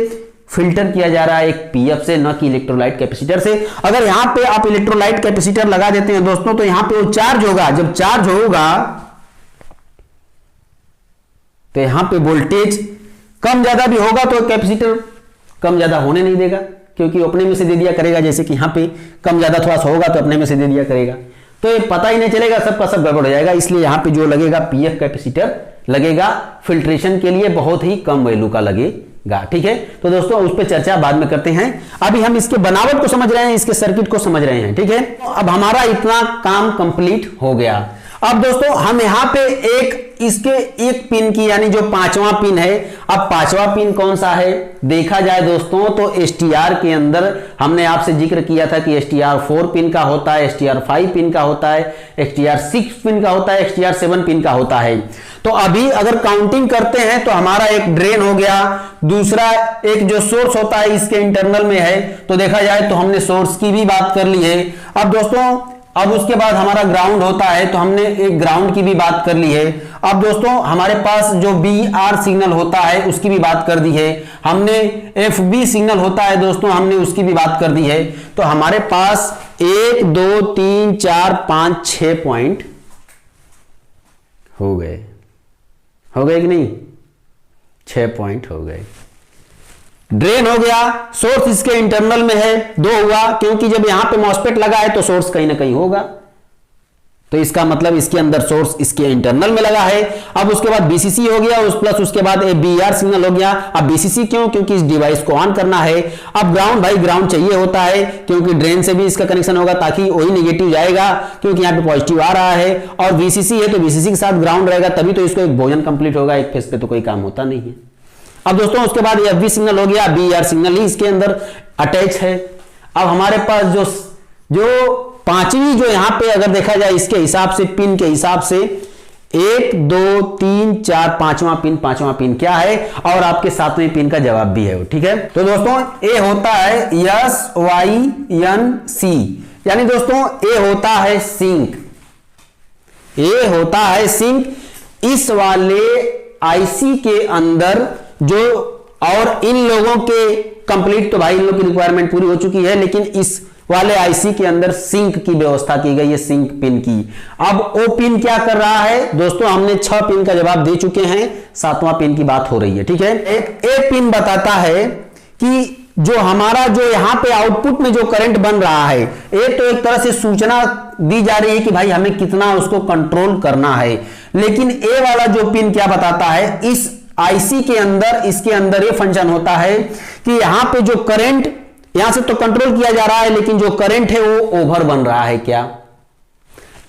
फिल्टर किया जा रहा है एक पीएफ से, न कि इलेक्ट्रोलाइट कैपेसिटर से। अगर यहाँ पे आप इलेक्ट्रोलाइट कैपेसिटर लगा देते हैं दोस्तों तो यहाँ पे वो चार्ज होगा, जब चार्ज होगा तो यहां पे वोल्टेज कम ज्यादा भी होगा तो कैपेसिटर कम ज्यादा होने नहीं देगा, क्योंकि अपने में से दे दिया करेगा। जैसे कि यहां पे कम ज्यादा थोड़ा सा होगा तो अपने में से दे दिया करेगा, तो ये पता ही नहीं चलेगा, सबका सब गड़बड़ हो जाएगा। इसलिए यहां पे जो लगेगा पीएफ कैपेसिटर लगेगा, फिल्ट्रेशन के लिए बहुत ही कम वैल्यू का लगेगा। ठीक है, तो दोस्तों उस पर चर्चा बाद में करते हैं, अभी हम इसके बनावट को समझ रहे हैं, इसके सर्किट को समझ रहे हैं। ठीक है, अब हमारा इतना काम कंप्लीट हो गया। अब दोस्तों हम यहां पे इसके एक पिन की, यानी जो पांचवा पिन है, अब पांचवा पिन कौन सा है देखा जाए दोस्तों तो एसटीआर के अंदर हमने आपसे जिक्र किया था कि एसटीआर 4 पिन का होता है, एसटीआर 5 पिन का होता है, एसटीआर 6 पिन का होता है, एसटीआर 7 पिन का होता है। तो अभी अगर काउंटिंग करते हैं तो हमारा एक ड्रेन हो गया, दूसरा एक जो सोर्स होता है इसके इंटरनल में है, तो देखा जाए तो हमने सोर्स की भी बात कर ली है। अब दोस्तों अब उसके बाद हमारा ग्राउंड होता है, तो हमने एक ग्राउंड की भी बात कर ली है। अब दोस्तों हमारे पास जो BR सिग्नल होता है उसकी भी बात कर दी है, हमने FB सिग्नल होता है दोस्तों, हमने उसकी भी बात कर दी है। तो हमारे पास 1 2 3 4 5 6 पॉइंट हो गए कि नहीं? 6 पॉइंट हो गए। ड्रेन हो गया, सोर्स इसके इंटरनल में है, 2 हुआ, क्योंकि जब यहां पे मॉसफेट लगा है तो सोर्स कहीं ना कहीं होगा, तो इसका मतलब इसके अंदर सोर्स इसके इंटरनल में लगा है। अब उसके बाद BCC हो गया, उस प्लस उसके बाद BR सिग्नल हो गया। अब BCC क्यों? क्योंकि इस डिवाइस को ऑन करना है। अब ग्राउंड, भाई ग्राउंड चाहिए होता है, क्योंकि ड्रेन से भी इसका कनेक्शन होगा ताकि वही नेगेटिव जाएगा, क्योंकि यहाँ पे पॉजिटिव आ रहा है। और VCC है तो VCC के साथ ग्राउंड रहेगा, तभी तो इसको एक भोजन कंप्लीट होगा, एक फेस पे तो कोई काम होता नहीं है। अब दोस्तों उसके बाद FB सिग्नल हो गया, BR सिग्नल ही इसके अंदर अटैच है। अब हमारे पास जो पांचवी जो यहां पे अगर देखा जाए इसके हिसाब से, पिन के हिसाब से 1 2 3 4 पांचवा पिन क्या है, और आपके 7वें पिन का जवाब भी है। ठीक है, तो दोस्तों ए होता है SYNC, यानी दोस्तों ए होता है सिंक, ए होता है सिंक। इस वाले आईसी के अंदर जो, और इन लोगों के कंप्लीट तो भाई इन लोगों की रिक्वायरमेंट पूरी हो चुकी है, लेकिन इस वाले आईसी के अंदर सिंक की व्यवस्था की गई है, सिंक पिन की। अब ओ पिन क्या कर रहा है दोस्तों, हमने 6 पिन का जवाब दे चुके हैं, 7वां पिन की बात हो रही है। ठीक है, एक ए पिन बताता है कि जो हमारा जो यहां पे आउटपुट में जो करंट बन रहा है, ये तो एक तरह से सूचना दी जा रही है कि भाई हमें कितना उसको कंट्रोल करना है। लेकिन ए वाला जो पिन क्या बताता है, इस आईसी के अंदर, इसके अंदर ये फंक्शन होता है कि यहां पे जो करंट, यहां से तो कंट्रोल किया जा रहा है, लेकिन जो करंट है वो ओवर बन रहा है। क्या?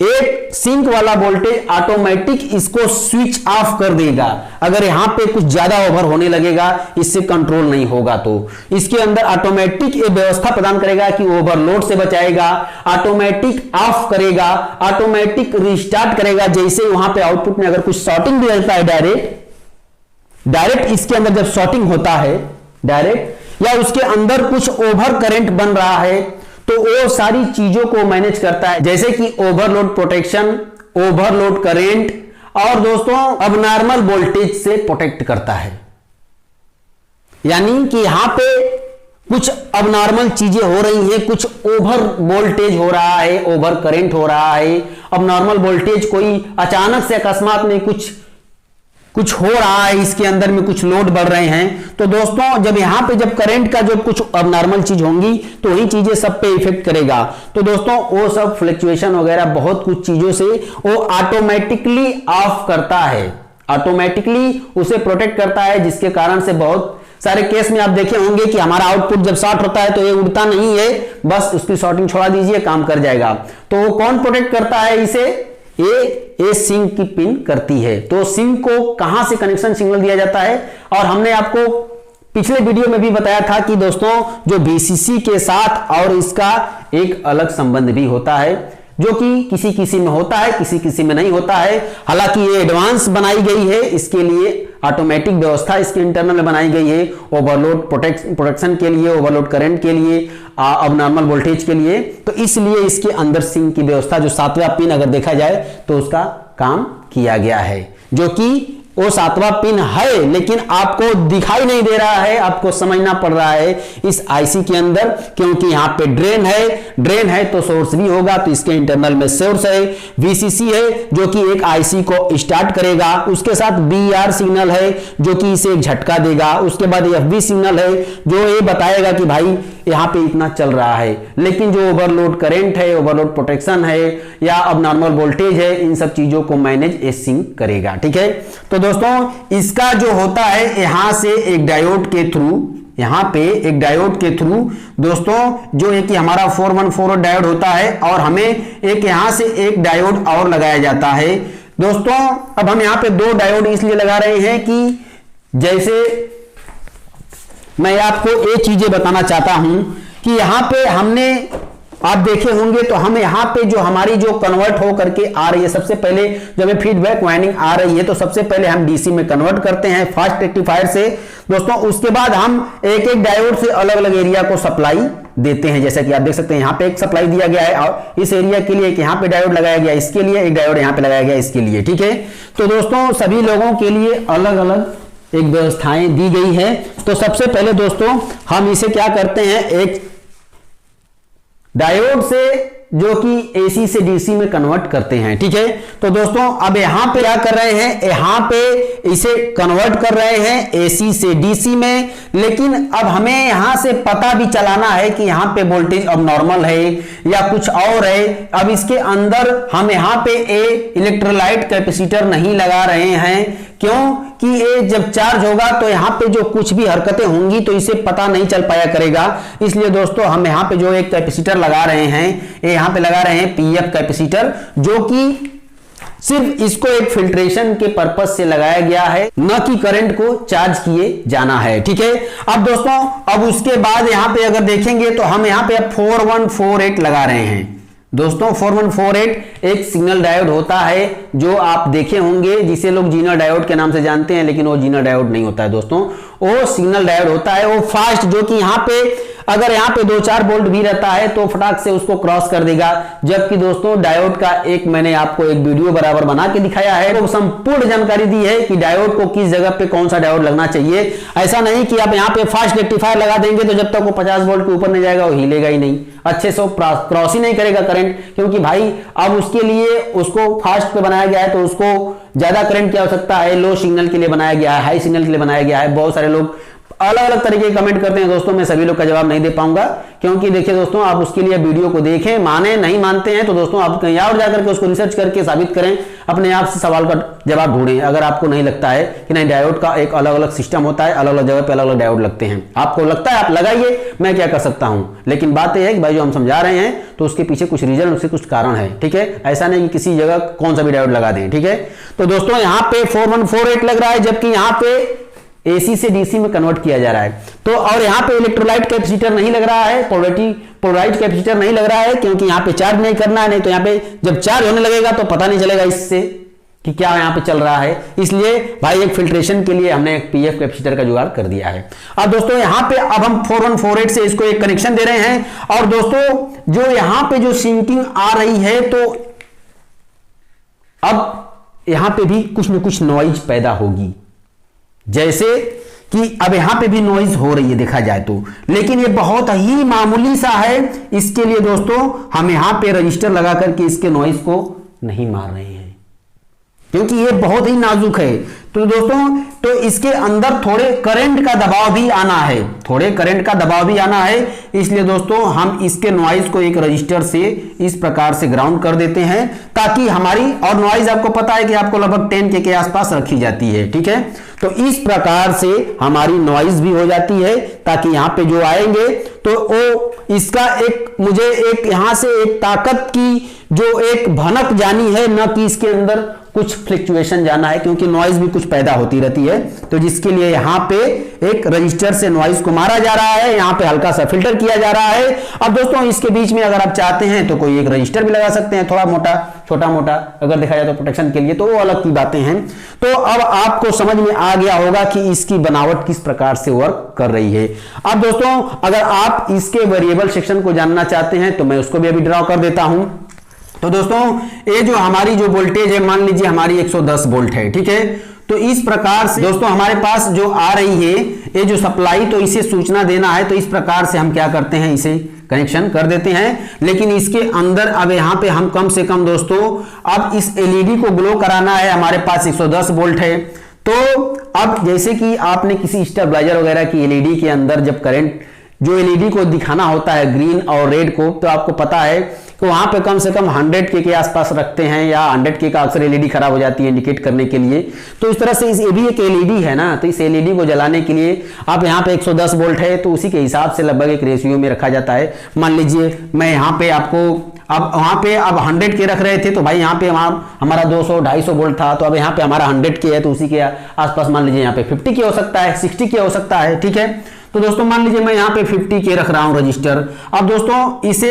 एक सिंक वाला वोल्टेज ऑटोमेटिक इसको स्विच ऑफ कर देगा अगर यहां पे कुछ ज्यादा ओवर होने लगेगा, इससे कंट्रोल नहीं होगा। तो इसके अंदर ऑटोमेटिक ये व्यवस्था प्रदान करेगा कि ओवरलोड से बचाएगा, ऑटोमेटिक ऑफ करेगा, ऑटोमेटिक रिस्टार्ट करेगा। जैसे वहां पे आउटपुट में अगर कुछ शॉर्टिंग भी रहता है, डायरेक्ट इसके अंदर जब शॉर्टिंग होता है डायरेक्ट, या उसके अंदर कुछ ओवर करंट बन रहा है, तो वो सारी चीजों को मैनेज करता है, जैसे कि ओवरलोड प्रोटेक्शन, ओवरलोड करंट, और दोस्तों अबनॉर्मल वोल्टेज से प्रोटेक्ट करता है। यानी कि यहां पे कुछ अबनॉर्मल चीजें हो रही हैं, कुछ ओवर वोल्टेज हो रहा है, ओवर करंट हो रहा है, अबनॉर्मल वोल्टेज कोई अचानक से अकस्मात में कुछ हो रहा है, इसके अंदर में कुछ लोड बढ़ रहे हैं। तो दोस्तों जब यहां पे जब करंट का जो कुछ अबनॉर्मल चीज होंगी तो वही चीजें सब पे इफेक्ट करेगा। तो दोस्तों वो सब फ्लक्चुएशन वगैरह बहुत कुछ चीजों से वो ऑटोमेटिकली ऑफ करता है, ऑटोमेटिकली उसे प्रोटेक्ट करता है, जिसके कारण से बहुत सारे केस में आप देखे होंगे कि हमारा आउटपुट जब शॉर्ट होता है तो ये उड़ता नहीं है, बस उसकी शॉर्टिंग छोड़ा दीजिए, काम कर जाएगा। तो वो कौन प्रोटेक्ट करता है इसे? ये सिंक की पिन करती है। तो सिंक को कहां से कनेक्शन सिग्नल दिया जाता है, और हमने आपको पिछले वीडियो में भी बताया था कि दोस्तों जो VCC के साथ और इसका एक अलग संबंध भी होता है। जो कि किसी किसी में होता है, किसी किसी में नहीं होता है। हालांकि ये एडवांस बनाई गई है, इसके लिए ऑटोमेटिक व्यवस्था इसके इंटरनल में बनाई गई है, ओवरलोड प्रोटेक्शन के लिए, ओवरलोड करंट के लिए, अब नॉर्मल वोल्टेज के लिए। तो इसलिए इसके अंदर सिंक की व्यवस्था, जो 7वां पिन अगर देखा जाए तो उसका काम किया गया है, जो कि वो 7वां पिन है लेकिन आपको दिखाई नहीं दे रहा है, आपको समझना पड़ रहा है इस आईसी के अंदर, क्योंकि यहां पे ड्रेन है तो सोर्स भी होगा, तो इसके इंटरनल में सोर्स है, वीसीसी है जो कि एक आईसी को स्टार्ट करेगा, उसके साथ बीआर सिग्नल है जो कि इसे एक झटका देगा, उसके बाद एफबी सिग्नल है जो ये बताएगा कि भाई यहां पे इतना चल रहा है। लेकिन जो ओवरलोड करंट है, ओवरलोड प्रोटेक्शन है या अब नॉर्मल वोल्टेज है, इन सब चीजों को मैनेज सिंक करेगा। ठीक है, तो दोस्तों इसका जो होता है यहां से एक डायोड के थ्रू, यहां पे एक डायोड के थ्रू दोस्तों जो है कि हमारा 4148 डायोड होता है, और हमें एक यहां से एक डायोड और लगाया जाता है। दोस्तों अब हम यहां पे 2 डायोड इसलिए लगा रहे हैं कि जैसे मैं आपको ये चीजें बताना चाहता हूं कि यहां पे हमने आप देखे होंगे तो हम यहां पे जो हमारी जो कन्वर्ट हो करके आ रही है, सबसे पहले जब हमें फीडबैक वाइंडिंग आ रही है तो सबसे पहले हम डीसी में कन्वर्ट करते हैं फास्ट रेक्टिफायर से दोस्तों। उसके बाद हम एक एक डायोड से अलग अलग एरिया को सप्लाई देते हैं, जैसा कि आप देख सकते हैं यहां पे एक सप्लाई दिया गया है और इस एरिया के लिए एक यहां पे डायोड लगाया गया, इसके लिए एक डायोड यहां पे लगाया गया, इसके लिए। ठीक है, तो दोस्तों सभी लोगों के लिए अलग अलग एक व्यवस्थाएं दी गई है। तो सबसे पहले दोस्तों हम इसे क्या करते हैं, एक डायोड से जो कि एसी से डीसी में कन्वर्ट करते हैं। ठीक है, तो दोस्तों अब यहां पे क्या कर रहे हैं, यहां पे इसे कन्वर्ट कर रहे हैं एसी से डीसी में, लेकिन अब हमें यहां से पता भी चलाना है कि यहां पे वोल्टेज अब नॉर्मल है या कुछ और है। अब इसके अंदर हम यहां पे इलेक्ट्रोलाइट कैपेसिटर नहीं लगा रहे हैं, क्यों कि ये जब चार्ज होगा तो यहां पे जो कुछ भी हरकतें होंगी तो इसे पता नहीं चल पाया करेगा। इसलिए दोस्तों हम यहां पे जो एक कैपेसिटर लगा रहे हैं, ये यहां पे लगा रहे हैं पीएफ कैपेसिटर, जो कि सिर्फ इसको एक फिल्ट्रेशन के पर्पस से लगाया गया है, न कि करंट को चार्ज किए जाना है। ठीक है, अब दोस्तों अब उसके बाद यहां पे अगर देखेंगे तो हम यहां पे 4148 लगा रहे हैं। दोस्तों 4148 एक सिग्नल डायोड होता है जो आप देखे होंगे, जिसे लोग जीनर डायोड के नाम से जानते हैं, लेकिन वो जीनर डायोड नहीं होता है दोस्तों, वो सिग्नल डायोड होता है, वो फास्ट, जो कि यहां पे अगर यहां पे 2-4 वोल्ट भी रहता है तो फटाक से उसको क्रॉस कर देगा। जबकि दोस्तों डायोड का एक मैंने आपको एक वीडियो बराबर बना के दिखाया है, तो संपूर्ण जानकारी दी है कि डायोड को किस जगह पे कौन सा डायोड लगना चाहिए। ऐसा नहीं कि आप यहां पे फास्ट रेक्टिफायर लगा देंगे तो जब तक वो 50 वोल्ट के ऊपर नहीं जाएगा वो हिलेगा ही नहीं, अच्छे से क्रॉस ही नहीं करेगा करंट, क्योंकि भाई अब उसके लिए उसको फास्ट पे बनाया गया है तो उसको ज्यादा करंट की आवश्यकता है, लो सिग्नल के लिए बनाया गया है, हाई सिग्नल के लिए बनाया गया है। बहुत सारे लोग अलग अलग तरीके के कमेंट करते हैं दोस्तों, मैं सभी लोग का जवाब नहीं दे पाऊंगा, क्योंकि देखिए दोस्तों आप उसके लिए वीडियो को देखें, माने नहीं मानते हैं तो दोस्तों आप कहीं और जाकर के उसको रिसर्च करके साबित करें, अपने आप से सवाल का जवाब ढूंढें। अगर आपको नहीं लगता है कि नहीं डायोड का एक अलग अलग सिस्टम होता है, अलग अलग जगह पे अलग अलग डायोड लगते हैं, आपको लगता है आप लगाइए, मैं क्या कर सकता हूं। लेकिन बात यह है कि भाई जो हम समझा रहे हैं तो उसके पीछे कुछ रीजन, उसके कुछ कारण है। ठीक है, ऐसा नहीं कि किसी जगह कौन सा भी डायोड लगा दें। ठीक है, तो दोस्तों यहां पे 4148 लग रहा है, जबकि यहां पे एसी से डीसी में कन्वर्ट किया जा रहा है। तो और यहां पे इलेक्ट्रोलाइट कैपेसिटर नहीं लग रहा है, पोलराइज कैपेसिटर नहीं लग रहा है, क्योंकि यहां पे चार्ज नहीं करना है, नहीं तो यहां पे जब चार्ज होने लगेगा तो पता नहीं चलेगा इससे कि क्या यहां पे चल रहा है। इसलिए भाई एक फिल्ट्रेशन के लिए हमने एक पीएफ कैपेसिटर का जुगाड़ कर दिया है। अब दोस्तों यहां पे अब हम 4148 से इसको एक कनेक्शन दे रहे हैं, और दोस्तों जो यहां पे जो सिंकिंग आ रही है तो अब यहां पे भी कुछ न कुछ नॉइज पैदा होगी, जैसे कि अब यहां पे भी नॉइज हो रही है देखा जाए तो, लेकिन ये बहुत ही मामूली सा है। इसके लिए दोस्तों हम यहां पे रजिस्टर लगा करके इसके नॉइज को नहीं मार रहे हैं, क्योंकि ये बहुत ही नाजुक है। तो दोस्तों तो इसके अंदर थोड़े करंट का दबाव भी आना है, थोड़े करंट का दबाव भी आना है। इसलिए दोस्तों हम इसके नॉइज को एक रजिस्टर से इस प्रकार से ग्राउंड कर देते हैं, ताकि हमारी, और नॉइज आपको पता है कि आपको लगभग 10 के आसपास रखी जाती है। ठीक है, तो इस प्रकार से हमारी नॉइज भी हो जाती है, ताकि यहां पे जो आएंगे तो वो इसका एक, मुझे एक यहां से एक ताकत की जो एक भनक जानी है, न कि इसके अंदर कुछ फ्लक्चुएशन जाना है, क्योंकि नॉइज भी कुछ पैदा होती रहती है, तो जिसके लिए यहां पे एक रजिस्टर से नॉइज को मारा जा रहा है, यहां पे हल्का सा फिल्टर किया जा रहा है। अब दोस्तों इसके बीच में अगर आप चाहते हैं तो कोई एक रजिस्टर भी लगा सकते हैं, थोड़ा मोटा छोटा मोटा अगर देखा जाए तो प्रोटेक्शन के लिए, तो वो अलग की बातें हैं। तो अब आपको समझ में आ गया होगा कि इसकी बनावट किस प्रकार से वर्क कर रही है। अब दोस्तों अगर आप इसके वेरिएबल सेक्शन को जानना चाहते हैं तो मैं उसको भी अभी ड्रॉ कर देता हूं। तो दोस्तों ये जो हमारी जो वोल्टेज है, मान लीजिए हमारी 110 वोल्ट है, ठीक है। तो इस प्रकार से दोस्तों हमारे पास जो आ रही है ये जो सप्लाई, तो इसे सूचना देना है, तो इस प्रकार से हम क्या करते हैं, इसे कनेक्शन कर देते हैं। लेकिन इसके अंदर अब यहां पे हम कम से कम दोस्तों अब इस एलईडी को ग्लो कराना है, हमारे पास 110 वोल्ट है। तो अब जैसे कि आपने किसी स्टेबलाइजर वगैरह की एलईडी के अंदर जब करंट जो एलईडी को दिखाना होता है ग्रीन और रेड को, तो आपको पता है कि वहां पे कम से कम 100 के आसपास रखते हैं, या 100 का अक्सर एलईडी खराब हो जाती है इंडिकेट करने के लिए। तो इस तरह से ये भी एक एलईडी है ना, तो इस एलईडी को जलाने के लिए आप यहाँ पे 110 वोल्ट है, तो उसी के हिसाब से लगभग एक रेशियो में रखा जाता है। मान लीजिए मैं यहाँ पे आपको अब वहां पे अब 100 के रख रहे थे, तो भाई यहाँ पे हमारा 200-250 वोल्ट था, तो अब यहाँ पे हमारा 100 के है, तो उसी के आसपास मान लीजिए यहाँ पे 50 के हो सकता है, 60 के हो सकता है, ठीक है। तो दोस्तों मान लीजिए मैं यहाँ पे 50 के रख रहा हूं रजिस्टर। अब दोस्तों इसे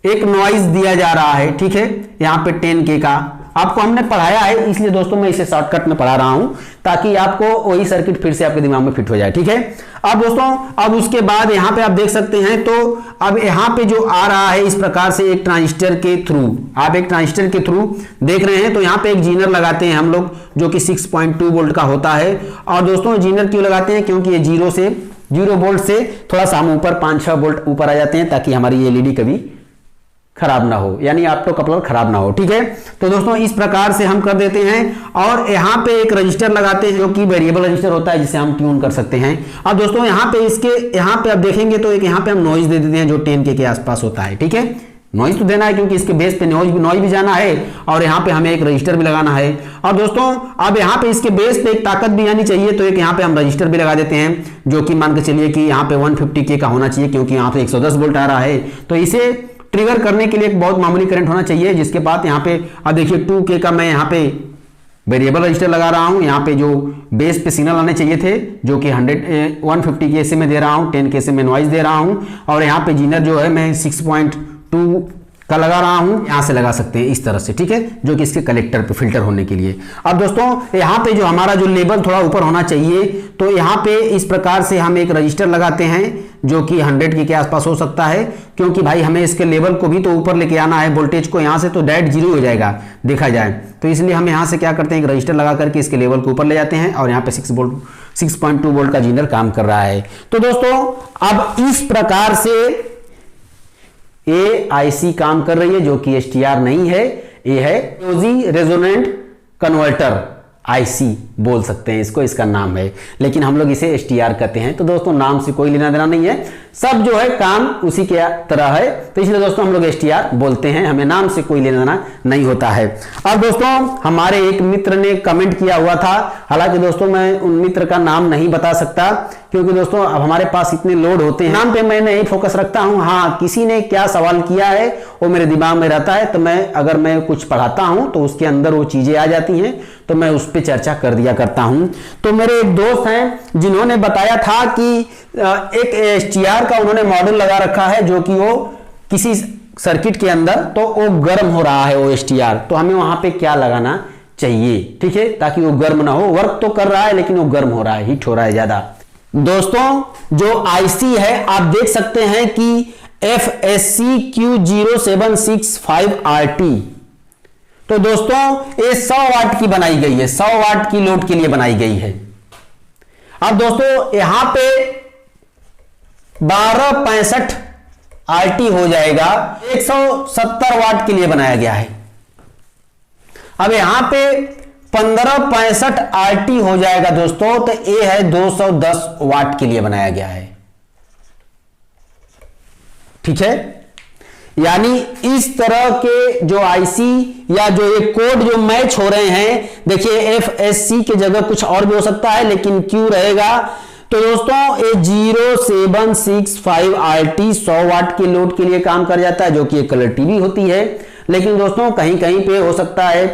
एक नॉइज दिया जा रहा है, ठीक है, यहाँ पे 10 के का आपको हमने पढ़ाया है, इसलिए दोस्तों मैं इसे शॉर्टकट में पढ़ा रहा हूं ताकि आपको वही सर्किट फिर से आपके दिमाग में फिट हो जाए, ठीक है। अब दोस्तों अब उसके बाद यहाँ पे आप देख सकते हैं, तो अब यहाँ पे जो आ रहा है इस प्रकार से एक ट्रांजिस्टर के थ्रू, आप एक ट्रांजिस्टर के थ्रू देख रहे हैं, तो यहाँ पे एक जीनर लगाते हैं हम लोग जो कि 6.2 वोल्ट का होता है। और दोस्तों जीनर क्यों लगाते हैं, क्योंकि ये 0 वोल्ट से थोड़ा सा हम ऊपर 5-6 वोल्ट ऊपर आ जाते हैं, ताकि हमारी एलईडी कभी खराब ना हो, यानी ऑप्टो कपलर खराब ना हो, ठीक है। तो दोस्तों इस प्रकार से हम कर देते हैं, और यहाँ पे एक रजिस्टर लगाते हैं जो कि वेरिएबल रजिस्टर होता है, जिसे हम ट्यून कर सकते हैं। अब दोस्तों यहाँ पे इसके यहाँ पे आप देखेंगे तो एक यहाँ पे हम नॉइज दे देते हैं जो 10 के आसपास होता है, ठीक है। नॉइज तो देना है क्योंकि इसके बेस पे नॉइज भी जाना है, और यहाँ पे हमें एक रजिस्टर भी लगाना है। और दोस्तों अब यहाँ पे इसके बेस पे एक ताकत भी आनी चाहिए, तो एक यहाँ पे हम रजिस्टर भी लगा देते हैं जो कि मान के चलिए कि यहाँ पे 150 के का होना चाहिए, क्योंकि यहाँ पे 110 वोल्ट आ रहा है। तो इसे ट्रिगर करने के लिए एक बहुत मामूली करंट होना चाहिए, जिसके बाद यहाँ पे अब देखिए 2K का मैं यहाँ पे वेरिएबल रजिस्टर लगा रहा हूँ। यहाँ पे जो बेस पे सिग्नल आने चाहिए थे जो कि 150 के से में दे रहा हूँ, 10 के से में नॉइज दे रहा हूँ, और यहाँ पे जीनर जो है मैं 6.2 का लगा रहा हूं, यहां से लगा सकते हैं इस तरह से, ठीक है, जो कि इसके कलेक्टर पे फिल्टर होने के लिए। अब दोस्तों यहां पे जो हमारा जो लेवल थोड़ा ऊपर होना चाहिए, तो यहां पे इस प्रकार से हम एक रजिस्टर लगाते हैं जो कि 100 के आसपास हो सकता है, क्योंकि भाई हमें इसके लेवल को भी तो ऊपर लेके आना है, वोल्टेज को यहां से तो डायरेक्ट 0 हो जाएगा देखा जाए, तो इसलिए हम यहां से क्या करते हैं, एक रजिस्टर लगा करके इसके लेवल को ऊपर ले जाते हैं, और यहाँ पे 6.2 वोल्ट का जीनर काम कर रहा है। तो दोस्तों अब इस प्रकार से ये आईसी काम कर रही है, जो कि एसटीआर नहीं है, ये है रेजोनेंट कन्वर्टर आईसी बोल सकते हैं इसको, इसका नाम है, लेकिन हम लोग इसे एसटीआर कहते हैं। तो दोस्तों नाम से कोई लेना देना नहीं है, सब जो है काम उसी के तरह है, तो इसलिए दोस्तों हम लोग एसटीआर बोलते हैं, हमें नाम से कोई लेना देना नहीं होता है। अब दोस्तों हमारे एक मित्र ने कमेंट किया हुआ था, हालांकि दोस्तों मैं उन मित्र का नाम नहीं बता सकता, क्योंकि दोस्तों अब हमारे पास इतने लोड होते हैं, नाम पे मैं नहीं फोकस रखता हूं। हाँ, किसी ने क्या सवाल किया है वो मेरे दिमाग में रहता है, तो मैं अगर मैं कुछ पढ़ाता हूं तो उसके अंदर वो चीजें आ जाती हैं, तो मैं उस पर चर्चा कर दिया करता हूं। तो मेरे एक दोस्त हैं जिन्होंने बताया था कि एक एसटीआर का उन्होंने मॉडल लगा रखा है, जो कि वो किसी सर्किट के अंदर तो वो गर्म हो रहा है वो एसटीआर, तो हमें वहां पे क्या लगाना चाहिए, ठीक है, ताकि वो गर्म ना हो, वर्क तो कर रहा है लेकिन वो गर्म हो रहा है, हीट हो रहा है ज्यादा। दोस्तों जो आईसी है आप देख सकते हैं कि FSC Q0765RT, तो दोस्तों ये 100 वाट की बनाई गई है, 100 वाट की लोड के लिए बनाई गई है। अब दोस्तों यहां पे 1265 RT हो जाएगा, 170 वाट के लिए बनाया गया है। अब यहां पे 1565 RT हो जाएगा दोस्तों, तो ये है 210 वाट के लिए बनाया गया है, ठीक है। यानी इस तरह के जो आईसी या जो ये कोड जो मैच हो रहे हैं, देखिए FSC के जगह कुछ और भी हो सकता है, लेकिन क्यों रहेगा, तो दोस्तों ये 0765 RT 100 वाट के लोड के लिए काम कर जाता है, जो कि एक कलर टीवी होती है। लेकिन दोस्तों कहीं कहीं पे हो सकता है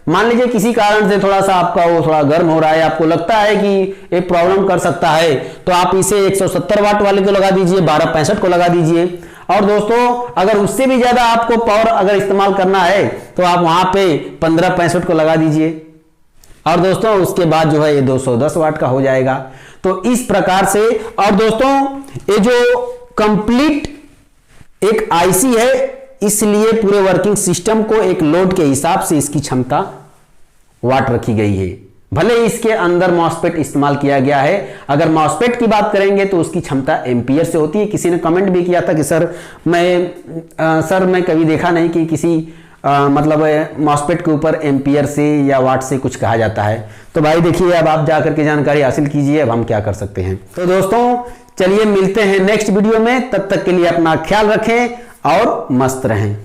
मान लीजिए किसी कारण से थोड़ा सा आपका वो थोड़ा गर्म हो रहा है, आपको लगता है कि ये प्रॉब्लम कर सकता है, तो आप इसे 170 वाट वाले को लगा दीजिए, 1265 को लगा दीजिए। और दोस्तों अगर उससे भी ज्यादा आपको पावर अगर इस्तेमाल करना है तो आप वहां पे 1565 को लगा दीजिए, और दोस्तों उसके बाद जो है ये 210 वाट का हो जाएगा। तो इस प्रकार से, और दोस्तों ये जो कंप्लीट एक आईसी है, इसलिए पूरे वर्किंग सिस्टम को एक लोड के हिसाब से इसकी क्षमता वाट रखी गई है। भले इसके अंदर मॉसफेट इस्तेमाल किया गया है, अगर मॉसफेट की बात करेंगे तो उसकी क्षमता एम्पियर से होती है। किसी ने कमेंट भी किया था कि सर मैं कभी देखा नहीं कि किसी मतलब मॉसफेट के ऊपर एम्पियर से या वाट से कुछ कहा जाता है। तो भाई देखिए, अब आप जाकर के जानकारी हासिल कीजिए, अब हम क्या कर सकते हैं। तो दोस्तों चलिए मिलते हैं नेक्स्ट वीडियो में, तब तक के लिए अपना ख्याल रखें और मस्त रहें।